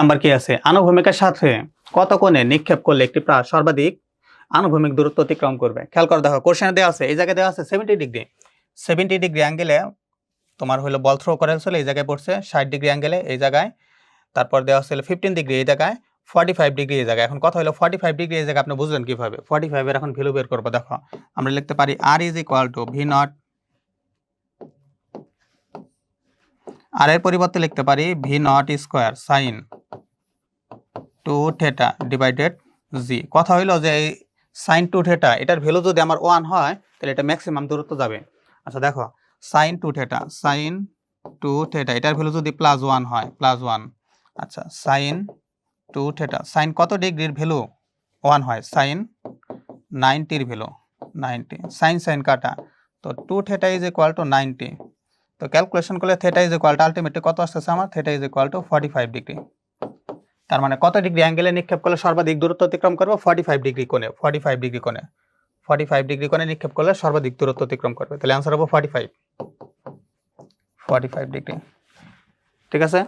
Number কি আছে? আনুভূমিকের সাথে কত কোণে নিক্ষেপ করলে একটি প্রাস সর্বাধিক আনুভূমিক দূরত্ব অতিক্রম করবে? খেয়াল করে দেখো, কোশ্চেনে দেওয়া আছে, এই জায়গায় দেওয়া আছে 70 ডিগ্রি। 70 ডিগ্রি অ্যাঙ্গেলে তোমার হলো বল থ্রো করা হয়েছিল, এই জায়গায় পড়ছে 60 ডিগ্রি অ্যাঙ্গেলে এই জায়গায়। তারপর দেওয়া ছিল 15 ডিগ্রি এই জায়গায়, 45 ডিগ্রি এই জায়গায়। এখন কথা হলো 45 ডিগ্রি এই জায়গায় আপনি বুঝলেন কিভাবে? 45 এর এখন ভ্যালু বের করবো। দেখো আমরা লিখতে পারি R is equal to v naught, R এর পরিবর্তে লিখতে পারি v naught square sine 2 theta divided g. কথা হইলো যে এই সাইন 2 থিটা এটার ভ্যালু যদি আমার 1 হয় তাহলে এটা ম্যাক্সিমাম দূরত্ব যাবে। আচ্ছা দেখো, সাইন 2 থিটা এটার ভ্যালু যদি +1 হয়, +1। আচ্ছা সাইন 2 থিটা, সাইন কত ডিগ্রির ভ্যালু 1 হয়? সাইন 90 এর ভ্যালু 90। সাইন কাটা, তো 2 থিটা ইজ ইকুয়াল টু 90। তো ক্যালকুলেশন করলে theta is equal two ultimately কত আসতেছে আমার? Theta is equal two 45 degree. তার মানে কত ডিগ্রি অ্যাঙ্গেলে নিক্ষেপ করলে সর্বাধিক দূরত্ব অতিক্রম করবে? 45 ডিগ্রি কোণে। 45 ডিগ্রি কোণে, 45 ডিগ্রি কোণে নিক্ষেপ করলে সর্বাধিক দূরত্ব অতিক্রম করবে। তাহলে অ্যান্সার হবে 45 ডিগ্রি। ঠিক আছে।